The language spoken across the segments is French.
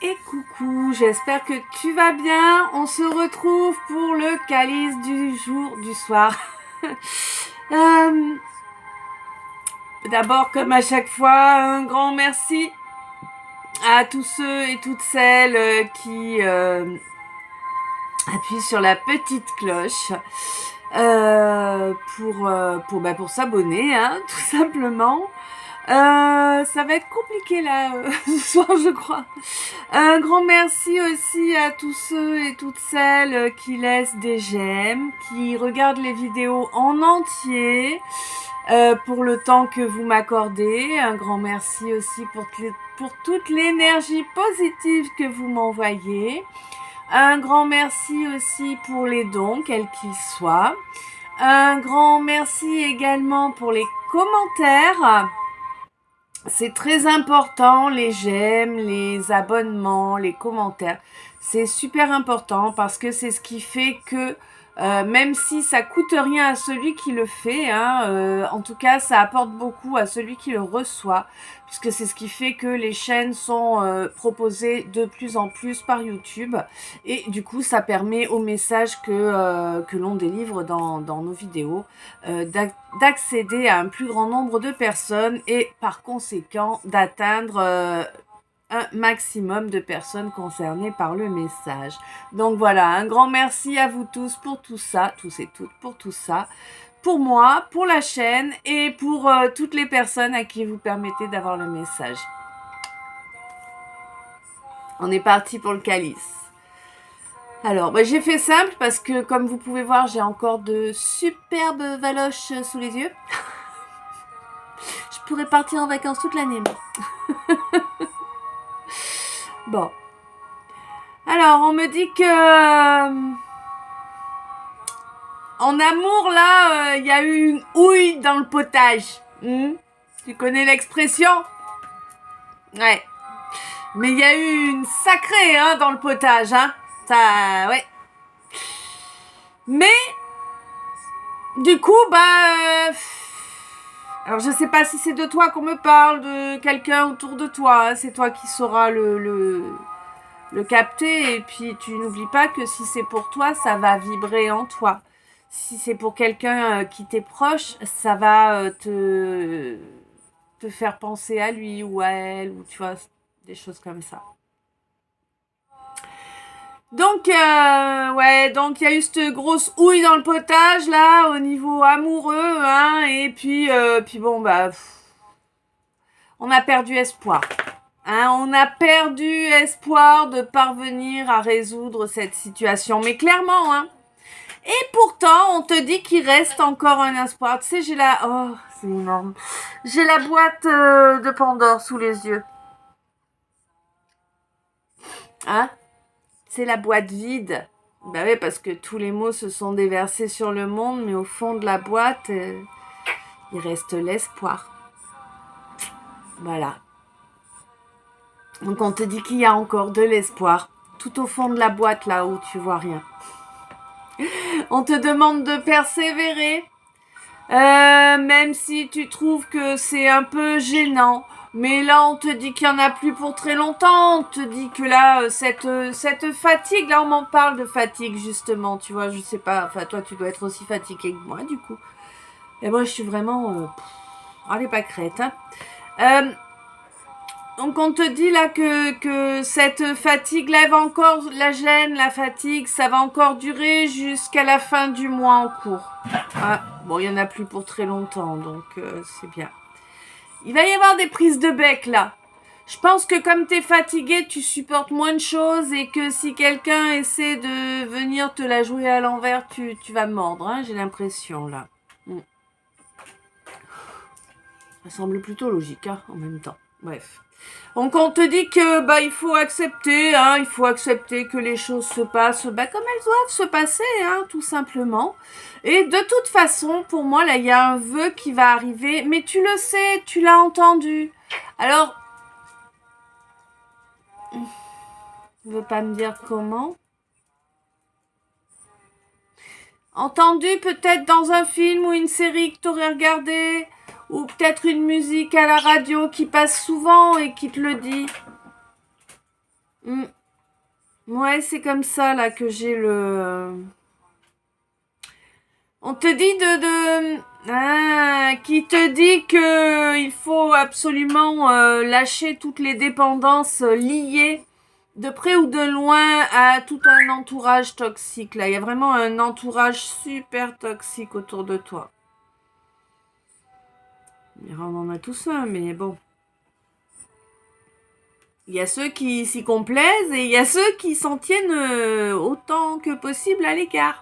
Et coucou, j'espère que tu vas bien. On se retrouve pour le calice du jour, du soir. Euh, D'abord, comme à chaque fois, un grand merci à tous ceux et toutes celles qui appuient sur la petite cloche pour s'abonner, hein, tout simplement. Ça va être compliqué là ce soir, je crois. Un grand merci aussi à tous ceux et toutes celles qui laissent des j'aime, qui regardent les vidéos en entier, pour le temps que vous m'accordez. Un grand merci aussi pour toute l'énergie positive que vous m'envoyez. Un grand merci aussi pour les dons, quels qu'ils soient. Un grand merci également pour les commentaires. C'est très important, les j'aime, les abonnements, les commentaires. C'est super important parce que c'est ce qui fait que même si ça coûte rien à celui qui le fait, hein, en tout cas ça apporte beaucoup à celui qui le reçoit, puisque c'est ce qui fait que les chaînes sont proposées de plus en plus par YouTube, et du coup ça permet au message que l'on délivre dans nos vidéos d'accéder à un plus grand nombre de personnes et par conséquent d'atteindre un maximum de personnes concernées par le message. Donc voilà, un grand merci à vous tous pour tout ça, tous et toutes pour tout ça, pour moi, pour la chaîne et pour toutes les personnes à qui vous permettez d'avoir le message. On est parti pour le calice. Alors, j'ai fait simple parce que comme vous pouvez voir, j'ai encore de superbes valoches sous les yeux. Je pourrais partir en vacances toute l'année. Bon. Alors, on me dit que en amour, là, il y a eu une houille dans le potage. Tu connais l'expression? Ouais. Mais il y a eu une sacrée, hein, dans le potage, hein. Ça, ouais. Mais, du coup, alors je sais pas si c'est de toi qu'on me parle, de quelqu'un autour de toi, hein. C'est toi qui sauras le capter, et puis tu n'oublies pas que si c'est pour toi, ça va vibrer en toi. Si c'est pour quelqu'un qui t'est proche, ça va te faire penser à lui ou à elle, ou tu vois, des choses comme ça. Donc, donc il y a eu cette grosse houille dans le potage, là, au niveau amoureux, hein, et puis bon, on a perdu espoir. Hein, on a perdu espoir de parvenir à résoudre cette situation. Mais clairement, hein. Et pourtant, on te dit qu'il reste encore un espoir. Tu sais, oh, c'est énorme. J'ai la boîte de Pandore sous les yeux. Hein? C'est la boîte vide. Bah oui, parce que tous les mots se sont déversés sur le monde, mais au fond de la boîte, il reste l'espoir. Voilà. Donc on te dit qu'il y a encore de l'espoir, tout au fond de la boîte, là où tu vois rien. On te demande de persévérer, même si tu trouves que c'est un peu gênant. Mais là, on te dit qu'il n'y en a plus pour très longtemps. On te dit que là, cette fatigue, là, on m'en parle de fatigue, justement. Tu vois, je sais pas. Enfin, toi, tu dois être aussi fatigué que moi, du coup. Et moi, je suis vraiment... allez, pas crête, hein. Donc on te dit là que cette fatigue là va encore, la gêne, la fatigue, ça va encore durer jusqu'à la fin du mois en cours. Ah, bon, il n'y en a plus pour très longtemps, donc c'est bien. Il va y avoir des prises de bec là. Je pense que comme t'es fatigué, tu supportes moins de choses et que si quelqu'un essaie de venir te la jouer à l'envers, tu vas mordre, hein, j'ai l'impression là. Ça semble plutôt logique, hein, en même temps. Bref. Donc on te dit que il faut accepter, hein, il faut accepter que les choses se passent comme elles doivent se passer, hein, tout simplement. Et de toute façon, pour moi, là, il y a un vœu qui va arriver, mais tu le sais, tu l'as entendu. Alors, tu veux pas me dire comment? Entendu peut-être dans un film ou une série que tu aurais regardé, ou peut-être une musique à la radio qui passe souvent et qui te le dit. Mm. Ouais, c'est comme ça là que j'ai le... On te dit qui te dit que il faut absolument lâcher toutes les dépendances liées de près ou de loin à tout un entourage toxique. Là, il y a vraiment un entourage super toxique autour de toi. On en a tous un, mais bon. Il y a ceux qui s'y complaisent et il y a ceux qui s'en tiennent autant que possible à l'écart.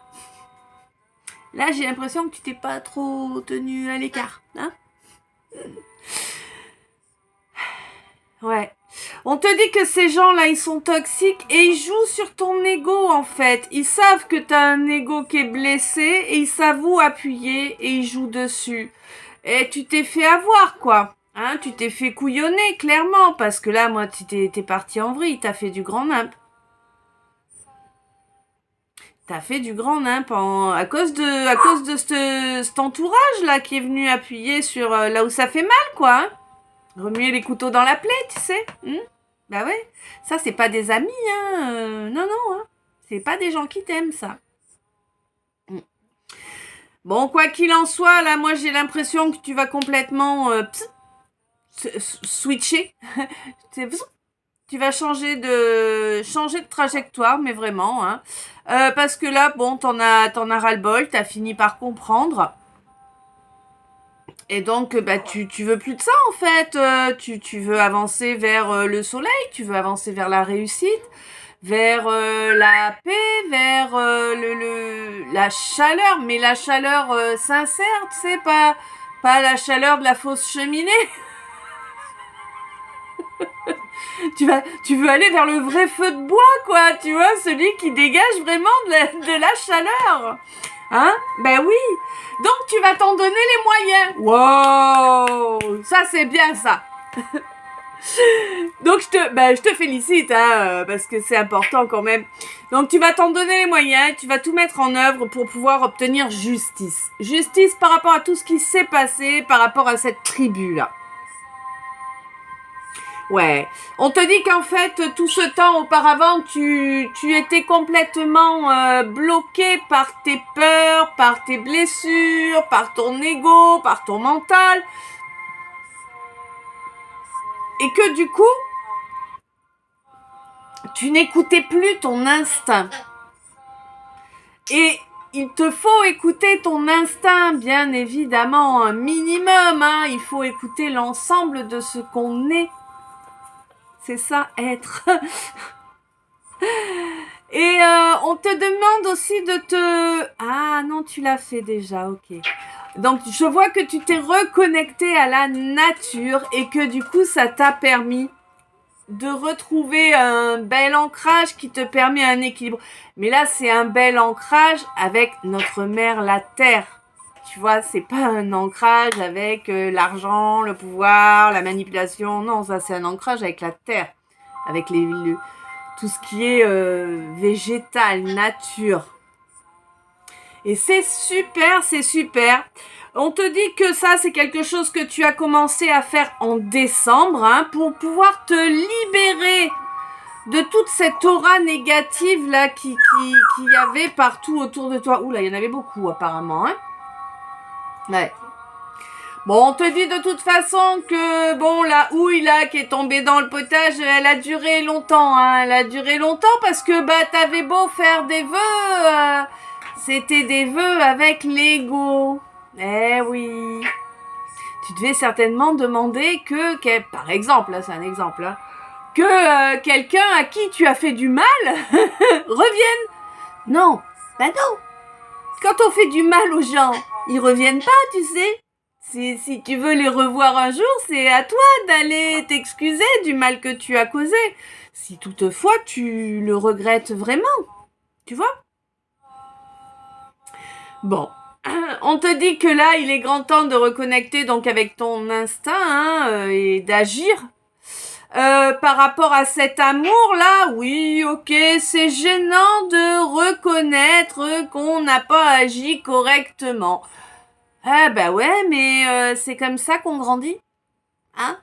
Là, j'ai l'impression que tu t'es pas trop tenu à l'écart, hein? Ouais. On te dit que ces gens-là, ils sont toxiques et ils jouent sur ton ego, en fait. Ils savent que t'as un ego qui est blessé et ils savent où appuyer et ils jouent dessus. Et tu t'es fait avoir, quoi. Hein, tu t'es fait couillonner, clairement, parce que là, moi, t'es parti en vrille, t'as fait du grand nimp. T'as fait du grand nimp à cause de cet entourage-là qui est venu appuyer sur là où ça fait mal, quoi. Hein. Remuer les couteaux dans la plaie, tu sais. Bah ouais. Ça, c'est pas des amis, hein. Non, non, hein. C'est pas des gens qui t'aiment, ça. Bon, quoi qu'il en soit, là, moi, j'ai l'impression que tu vas complètement switcher. Tu vas changer de trajectoire, mais vraiment, hein. Parce que là, bon, t'en as ras-le-bol, t'as fini par comprendre. Et donc, bah, tu veux plus de ça, en fait. Tu veux avancer vers le soleil, tu veux avancer vers la réussite, vers la paix, vers la chaleur, mais la chaleur sincère, tu sais, pas la chaleur de la fausse cheminée. Tu veux aller vers le vrai feu de bois, quoi, tu vois, celui qui dégage vraiment de la chaleur. Hein? Ben oui. Donc tu vas t'en donner les moyens. Wow! Ça c'est bien ça. Donc je te félicite, hein, parce que c'est important quand même. Donc tu vas t'en donner les moyens, tu vas tout mettre en œuvre pour pouvoir obtenir justice. Justice par rapport à tout ce qui s'est passé, par rapport à cette tribu-là. Ouais. On te dit qu'en fait, tout ce temps auparavant, tu étais complètement bloqué par tes peurs, par tes blessures, par ton ego, par ton mental. Et que du coup, tu n'écoutais plus ton instinct. Et il te faut écouter ton instinct, bien évidemment, un minimum. Hein. Il faut écouter l'ensemble de ce qu'on est. C'est ça, être. Et on te demande aussi de te... Ah non, tu l'as fait déjà, ok. Donc je vois que tu t'es reconnecté à la nature et que du coup ça t'a permis de retrouver un bel ancrage qui te permet un équilibre. Mais là c'est un bel ancrage avec notre mère la terre. Tu vois, c'est pas un ancrage avec l'argent, le pouvoir, la manipulation. Non, ça c'est un ancrage avec la terre, avec tout ce qui est végétal, nature. Et c'est super, c'est super. On te dit que ça, c'est quelque chose que tu as commencé à faire en décembre, hein, pour pouvoir te libérer de toute cette aura négative là qui y avait partout autour de toi. Oula, il y en avait beaucoup apparemment, hein. Ouais. Bon, on te dit de toute façon que, bon, la houille, là, qui est tombée dans le potage, elle a duré longtemps, hein. Elle a duré longtemps parce que, bah, t'avais beau faire des vœux, c'était des vœux avec l'ego. Eh oui. Tu devais certainement demander par exemple, là, c'est un exemple, hein, que quelqu'un à qui tu as fait du mal revienne. Non. Bah non. Quand on fait du mal aux gens, ils reviennent pas, tu sais. Si tu veux les revoir un jour, c'est à toi d'aller t'excuser du mal que tu as causé. Si toutefois tu le regrettes vraiment, tu vois. Bon, on te dit que là, il est grand temps de reconnecter donc avec ton instinct, hein, et d'agir. Par rapport à cet amour-là, oui, ok, c'est gênant de reconnaître qu'on n'a pas agi correctement. Ah bah ouais, mais c'est comme ça qu'on grandit, hein?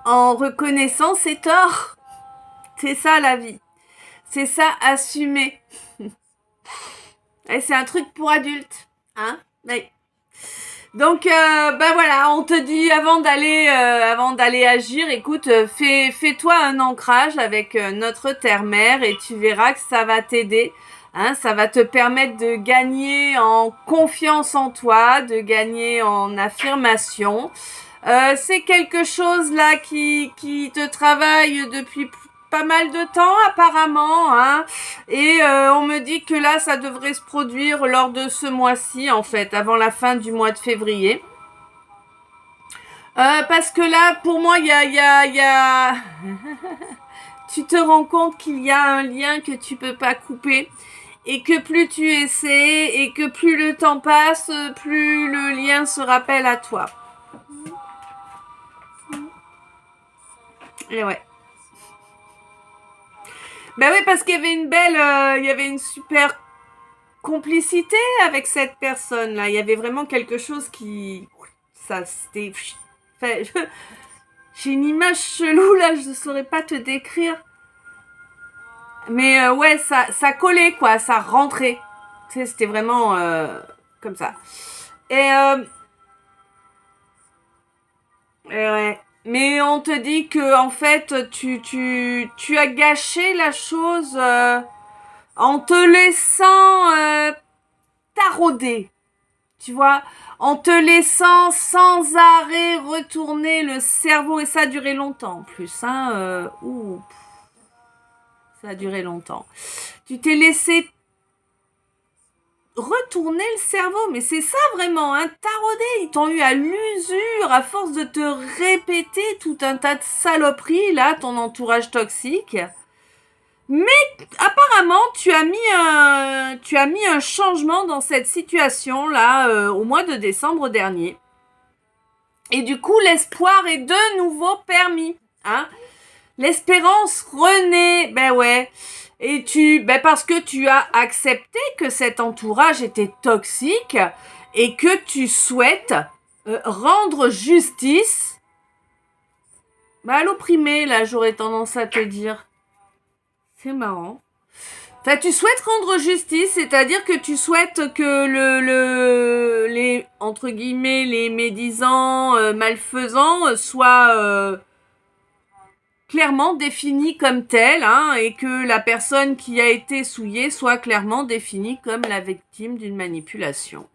En reconnaissant ses torts. C'est ça la vie. C'est ça, assumer. Et c'est un truc pour adultes. Hein? Oui. Donc, voilà, on te dit avant d'aller agir, écoute, fais-toi un ancrage avec notre terre-mère et tu verras que ça va t'aider. Hein, ça va te permettre de gagner en confiance en toi, de gagner en affirmation. C'est quelque chose là qui te travaille depuis pas mal de temps apparemment, hein. Et on me dit que là, ça devrait se produire lors de ce mois-ci, en fait, avant la fin du mois de février. Parce que là, pour moi, il y a... Tu te rends compte qu'il y a un lien que tu peux pas couper. Et que plus tu essaies, et que plus le temps passe, plus le lien se rappelle à toi. Et ouais. Ben oui, parce qu'il y avait il y avait une super complicité avec cette personne-là. Il y avait vraiment quelque chose qui... Ça, c'était... Enfin, j'ai une image chelou, là, je ne saurais pas te décrire. Mais ouais, ça collait, quoi, ça rentrait. Tu sais, c'était vraiment comme ça. Et ouais. Mais on te dit que en fait, tu as gâché la chose en te laissant tarauder. Tu vois, en te laissant sans arrêt retourner le cerveau. Et ça a duré longtemps en plus. Hein, ça a duré longtemps. Tu t'es laissé retourner le cerveau, mais c'est ça vraiment, hein, tarauder. Ils t'ont eu à l'usure à force de te répéter tout un tas de saloperies, là, ton entourage toxique. Mais apparemment, tu as mis un changement dans cette situation-là au mois de décembre dernier. Et du coup, l'espoir est de nouveau permis. Hein. L'espérance renaît, ben ouais. Et parce que tu as accepté que cet entourage était toxique et que tu souhaites rendre justice à l'opprimé, là, j'aurais tendance à te dire. C'est marrant. Enfin, tu souhaites rendre justice, c'est-à-dire que tu souhaites que les, entre guillemets, les médisants, malfaisants soient clairement définis comme tels, hein, et que la personne qui a été souillée soit clairement définie comme la victime d'une manipulation,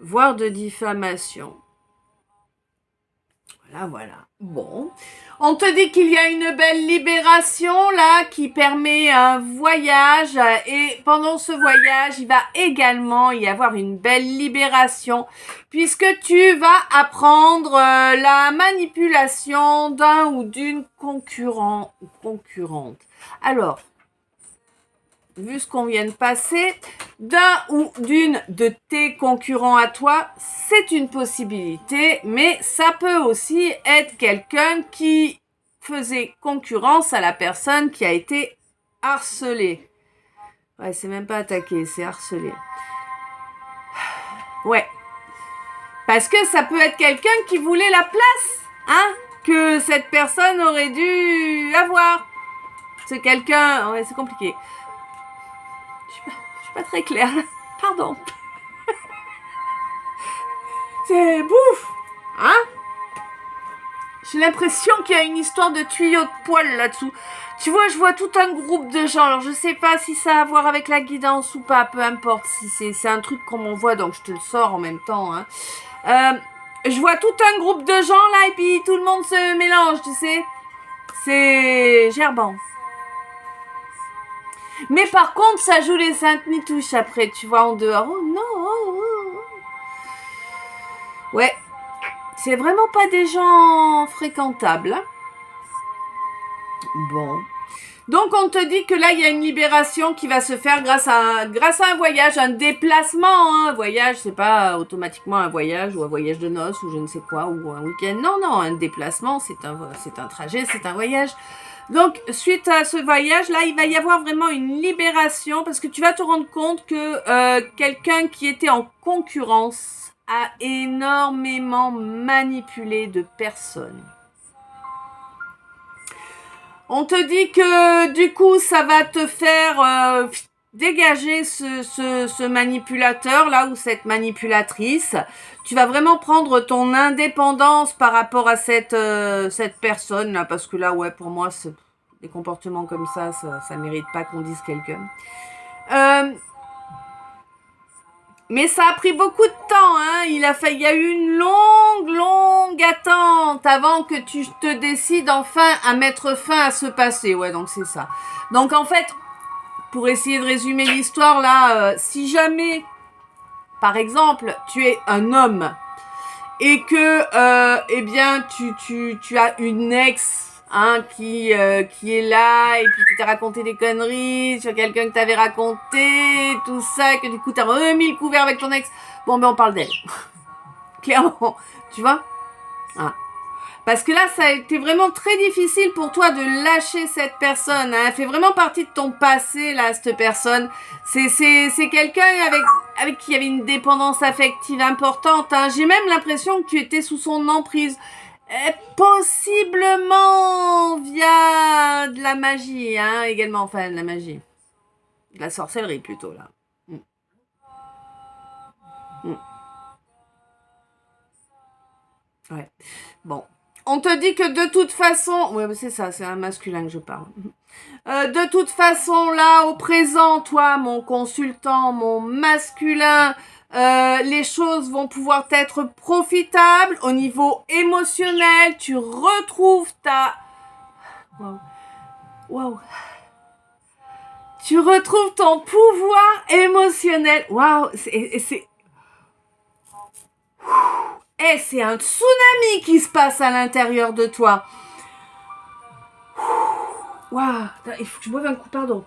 voire de diffamation. Voilà. Bon. On te dit qu'il y a une belle libération, là, qui permet un voyage. Et pendant ce voyage, il va également y avoir une belle libération, puisque tu vas apprendre la manipulation d'un ou d'une concurrent ou concurrente. Alors, vu ce qu'on vient de passer, d'un ou d'une de tes concurrents à toi, c'est une possibilité, mais ça peut aussi être quelqu'un qui faisait concurrence à la personne qui a été harcelée. Ouais, c'est même pas attaqué, c'est harcelé. Ouais. Parce que ça peut être quelqu'un qui voulait la place, hein, que cette personne aurait dû avoir. C'est quelqu'un... Ouais, c'est compliqué. Je suis pas très claire. Pardon. C'est bouffe. Hein? J'ai l'impression qu'il y a une histoire de tuyau de poil là-dessous. Tu vois, je vois tout un groupe de gens. Alors, je sais pas si ça a à voir avec la guidance ou pas. Peu importe. Si c'est un truc qu'on m'envoie, donc je te le sors en même temps. Hein. Je vois tout un groupe de gens là et puis tout le monde se mélange, tu sais. C'est gerbant. Mais par contre, ça joue les saintes nitouches après, tu vois, en dehors. Oh non. Ouais. C'est vraiment pas des gens fréquentables. Hein. Bon. Donc, on te dit que là, il y a une libération qui va se faire grâce à un voyage, un déplacement. Hein. Un voyage, c'est pas automatiquement un voyage ou un voyage de noces ou je ne sais quoi, ou un week-end. Non, un déplacement, c'est un trajet, c'est un voyage. Donc, suite à ce voyage-là, il va y avoir vraiment une libération parce que tu vas te rendre compte que quelqu'un qui était en concurrence a énormément manipulé de personnes. On te dit que du coup, ça va te faire dégager ce manipulateur là ou cette manipulatrice. Tu vas vraiment prendre ton indépendance par rapport à cette personne là, parce que là, ouais, pour moi, des comportements comme ça mérite pas qu'on dise quelqu'un. Mais ça a pris beaucoup de temps, hein. Il y a eu une longue attente avant que tu te décides enfin à mettre fin à ce passé. Ouais, donc c'est ça. Donc en fait, pour essayer de résumer l'histoire là, si jamais, par exemple, tu es un homme et que, eh bien, tu as une ex, hein, qui est là et puis qui t'a raconté des conneries sur quelqu'un que t'avais raconté, tout ça, que du coup t'as remis le couvert avec ton ex. Bon, ben on parle d'elle. Clairement, tu vois, hein. Parce que là, ça a été vraiment très difficile pour toi de lâcher cette personne. Hein. Elle fait vraiment partie de ton passé, là, cette personne. C'est quelqu'un avec qui il y avait une dépendance affective importante. Hein. J'ai même l'impression que tu étais sous son emprise. Possiblement via de la magie, hein, également. Enfin, de la magie. De la sorcellerie, plutôt, là. Ouais. Bon. On te dit que de toute façon... Ouais, c'est ça, c'est un masculin que je parle. De toute façon, là, au présent, toi, mon consultant, mon masculin, les choses vont pouvoir être profitables au niveau émotionnel. Tu retrouves ta... Waouh. Tu retrouves ton pouvoir émotionnel. Waouh, c'est un tsunami qui se passe à l'intérieur de toi. Waouh, il faut que je boive un coup, pardon.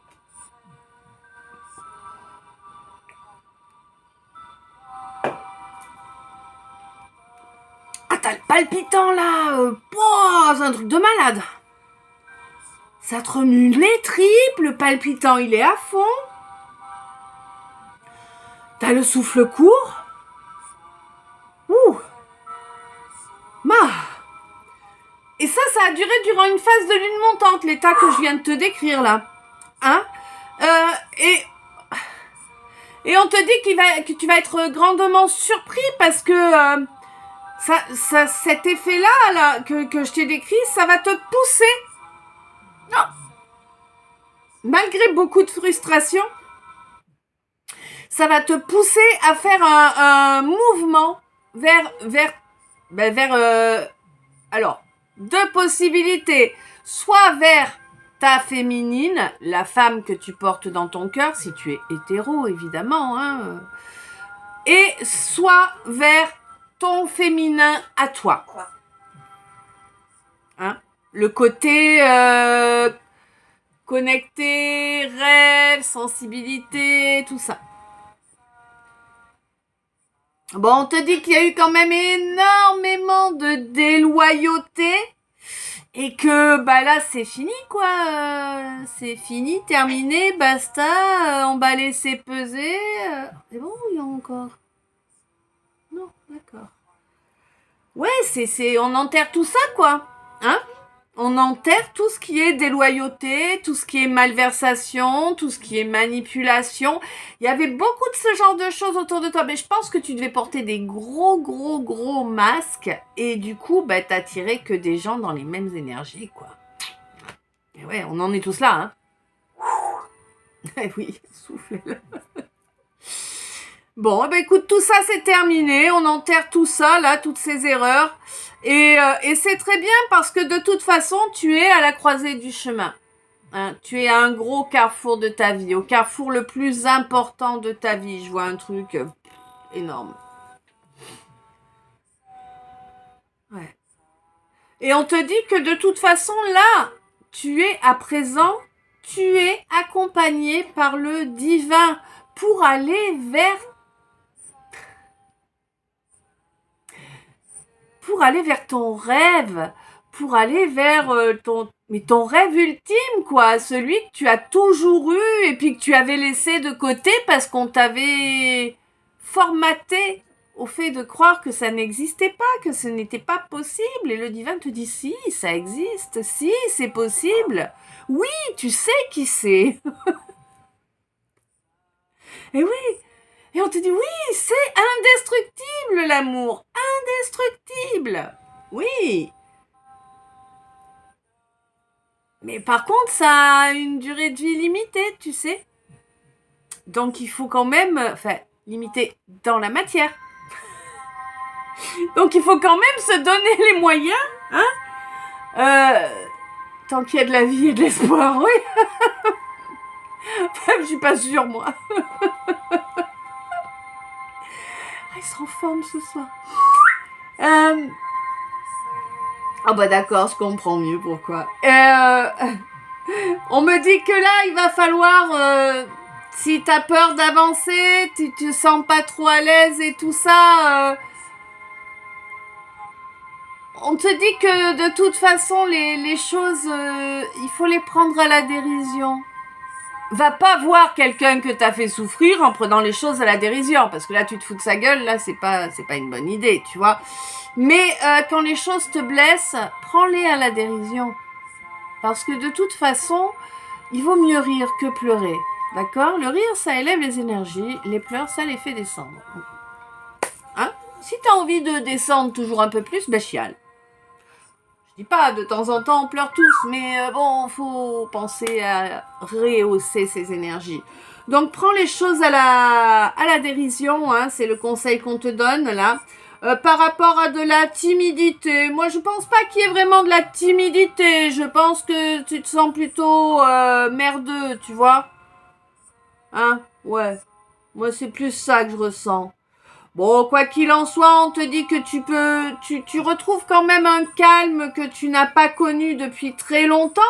Ah, t'as le palpitant là. C'est un truc de malade. Ça te remue les tripes, le palpitant, il est à fond. T'as le souffle court. Ouh. Et ça a duré durant une phase de lune montante, l'état que je viens de te décrire là. Hein? Et on te dit que tu vas être grandement surpris parce que cet effet-là là, que je t'ai décrit, ça va te pousser. Non. Malgré beaucoup de frustration, ça va te pousser à faire un mouvement vers alors, deux possibilités. Soit vers ta féminine, la femme que tu portes dans ton cœur, si tu es hétéro, évidemment, hein, et soit vers ton féminin à toi. Hein, le côté connecté, rêve, sensibilité, tout ça. Bon, on te dit qu'il y a eu quand même énormément de déloyauté et que bah là c'est fini quoi, c'est fini, terminé, basta, emballer, c'est peser. C'est bon, il y a encore. Non, d'accord. Ouais, on enterre tout ça quoi, hein? On enterre tout ce qui est déloyauté, tout ce qui est malversation, tout ce qui est manipulation. Il y avait beaucoup de ce genre de choses autour de toi. Mais je pense que tu devais porter des gros masques. Et du coup, bah, t'attirais que des gens dans les mêmes énergies, quoi. Et ouais, on en est tous là, hein. Eh oui, soufflez là. Bon, bah écoute, tout ça c'est terminé. On enterre tout ça, là, toutes ces erreurs. Et c'est très bien parce que de toute façon, tu es à la croisée du chemin. Hein, tu es à un gros carrefour de ta vie, au carrefour le plus important de ta vie. Je vois un truc énorme. Ouais. Et on te dit que de toute façon, là, tu es à présent, tu es accompagné par le divin pour aller vers ton rêve, pour aller vers ton rêve ultime, quoi, celui que tu as toujours eu et puis que tu avais laissé de côté parce qu'on t'avait formaté au fait de croire que ça n'existait pas, que ce n'était pas possible. Et le divin te dit, si, ça existe, si, c'est possible. Oui, tu sais qui c'est. Et oui, et on te dit, oui, c'est indestructible l'amour, indestructible. Oui. Mais par contre, ça a une durée de vie limitée, tu sais. Donc il faut quand même, enfin, limité dans la matière. Donc il faut quand même se donner les moyens, hein, tant qu'il y a de la vie et de l'espoir, oui. Enfin, je suis pas sûre, moi. Ils sont en forme ce soir. Ah bah d'accord, je comprends mieux pourquoi. On me dit que là, il va falloir... si t'as peur d'avancer, tu te sens pas trop à l'aise et tout ça... on te dit que de toute façon, les choses, il faut les prendre à la dérision. Va pas voir quelqu'un que t'as fait souffrir en prenant les choses à la dérision, parce que là, tu te fous de sa gueule, là, c'est pas une bonne idée, tu vois. Mais quand les choses te blessent, prends-les à la dérision. Parce que de toute façon, il vaut mieux rire que pleurer. D'accord? Le rire, ça élève les énergies. Les pleurs, ça les fait descendre. Hein? Si t'as envie de descendre toujours un peu plus, ben chiale. Je dis pas, de temps en temps, on pleure tous. Mais bon, faut penser à rehausser ses énergies. Donc, prends les choses à la dérision. Hein, c'est le conseil qu'on te donne, là. Par rapport à de la timidité, moi je pense pas qu'il y ait vraiment de la timidité, je pense que tu te sens plutôt merdeux, tu vois. Hein? Ouais. Moi c'est plus ça que je ressens. Bon, quoi qu'il en soit, on te dit que tu retrouves quand même un calme que tu n'as pas connu depuis très longtemps.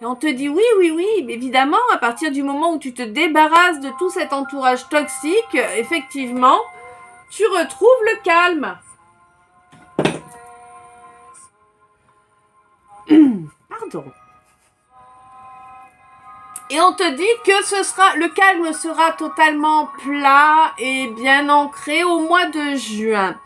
Et on te dit oui, oui, oui, évidemment, à partir du moment où tu te débarrasses de tout cet entourage toxique, effectivement, tu retrouves le calme. Pardon. Et on te dit que le calme sera totalement plat et bien ancré au mois de juin.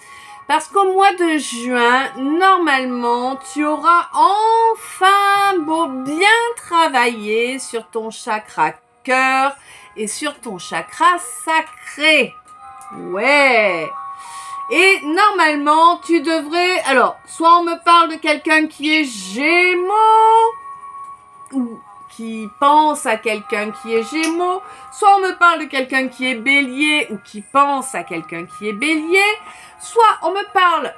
Parce qu'au mois de juin, normalement, tu auras enfin bien travailler sur ton chakra cœur et sur ton chakra sacré. Ouais. Et normalement, tu devrais... Alors, soit on me parle de quelqu'un qui est Gémeaux, ou qui pense à quelqu'un qui est Gémeaux, soit on me parle de quelqu'un qui est Bélier, ou qui pense à quelqu'un qui est Bélier, soit on me parle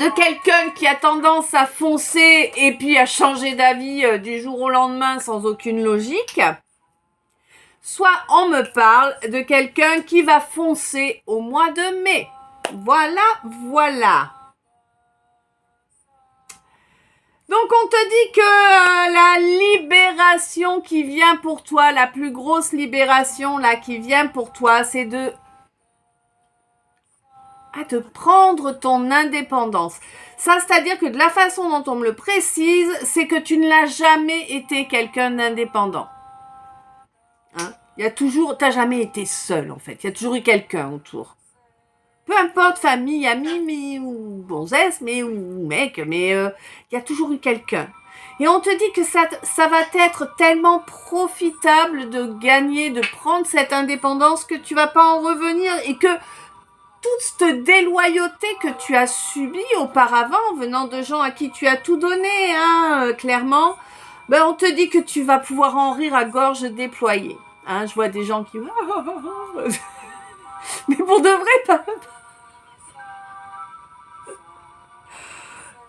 de quelqu'un qui a tendance à foncer et puis à changer d'avis du jour au lendemain sans aucune logique. Soit on me parle de quelqu'un qui va foncer au mois de mai. Voilà, voilà. Donc on te dit que la libération qui vient pour toi, la plus grosse libération là qui vient pour toi, c'est de prendre ton indépendance. Ça, c'est-à-dire que de la façon dont on me le précise, c'est que tu ne l'as jamais été quelqu'un d'indépendant. Hein? Il y a toujours, t'as jamais été seul en fait. Il y a toujours eu quelqu'un autour. Peu importe, famille, amis, ou gonzesse, ou mec, mais il y a toujours eu quelqu'un. Et on te dit que ça va être tellement profitable de gagner, de prendre cette indépendance que tu vas pas en revenir et que toute cette déloyauté que tu as subie auparavant, venant de gens à qui tu as tout donné, hein, clairement, ben on te dit que tu vas pouvoir en rire à gorge déployée. Hein, je vois des gens qui... Mais pour de vrai, pas...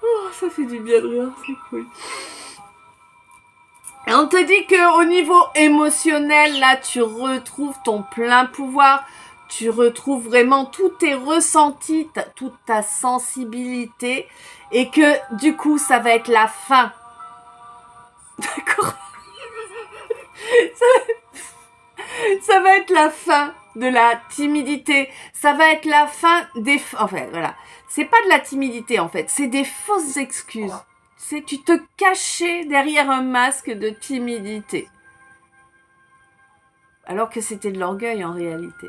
Oh, ça fait du bien de rire, c'est cool. Et on te dit qu'au niveau émotionnel, là, tu retrouves ton plein pouvoir. Tu retrouves vraiment tous tes ressentis, toute ta sensibilité. Et que, du coup, ça va être la fin. D'accord? Ça va être la fin de la timidité. Ça va être la fin des... Enfin, voilà. C'est pas de la timidité, en fait. C'est des fausses excuses. Tu te cachais derrière un masque de timidité. Alors que c'était de l'orgueil, en réalité.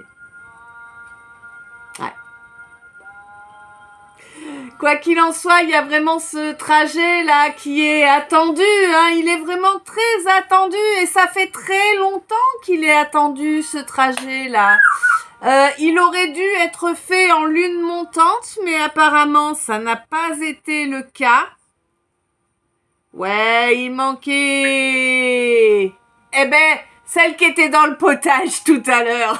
Quoi qu'il en soit, il y a vraiment ce trajet-là qui est attendu. Hein. Il est vraiment très attendu et ça fait très longtemps qu'il est attendu, ce trajet-là. Il aurait dû être fait en lune montante, mais apparemment, ça n'a pas été le cas. Ouais, il manquait... Eh ben, celle qui était dans le potage tout à l'heure.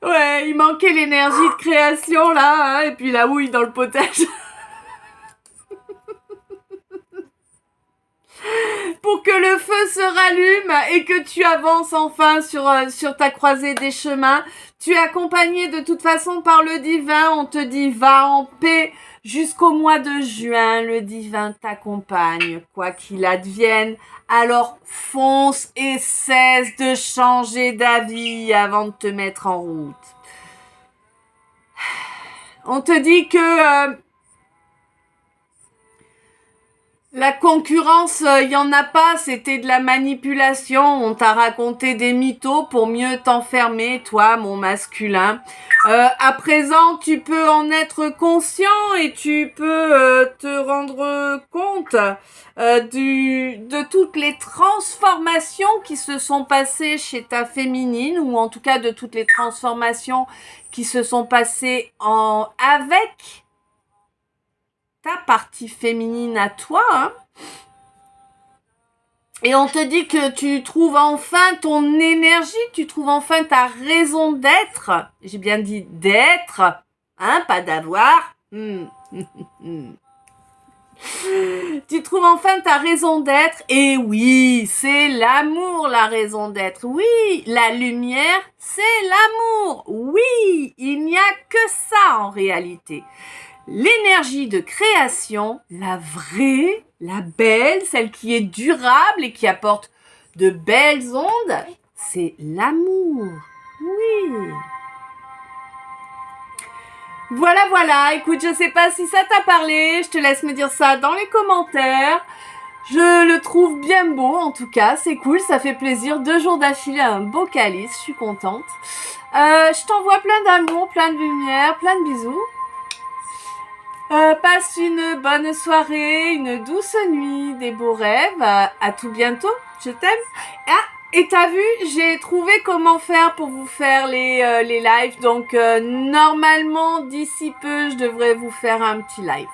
Ouais, il manquait l'énergie de création, là, hein, et puis la houille dans le potage. Pour que le feu se rallume et que tu avances enfin sur ta croisée des chemins. Tu es accompagné de toute façon par le divin. On te dit va en paix jusqu'au mois de juin. Le divin t'accompagne, quoi qu'il advienne. Alors fonce et cesse de changer d'avis avant de te mettre en route. On te dit que... la concurrence, il y en a pas, c'était de la manipulation. On t'a raconté des mythos pour mieux t'enfermer, toi, mon masculin. À présent, tu peux en être conscient et tu peux te rendre compte de toutes les transformations qui se sont passées chez ta féminine, ou en tout cas de toutes les transformations qui se sont passées avec ta partie féminine à toi, hein. Et on te dit que tu trouves enfin ton énergie, tu trouves enfin ta raison d'être. J'ai bien dit d'être, hein, pas d'avoir. Tu trouves enfin ta raison d'être. Et oui, c'est l'amour la raison d'être. Oui, la lumière, c'est l'amour. Oui, il n'y a que ça en réalité. L'énergie de création, la vraie, la belle, celle qui est durable et qui apporte de belles ondes, c'est l'amour. Oui. Voilà. Écoute, je sais pas si ça t'a parlé. Je te laisse me dire ça dans les commentaires. Je le trouve bien beau, en tout cas. C'est cool, ça fait plaisir. 2 jours d'affilée, un beau calice. Je suis contente. Je t'envoie plein d'amour, plein de lumière, plein de bisous. Passe une bonne soirée, une douce nuit, des beaux rêves. À tout bientôt. Je t'aime. Ah, et t'as vu, j'ai trouvé comment faire pour vous faire les lives. Donc, normalement, d'ici peu, je devrais vous faire un petit live.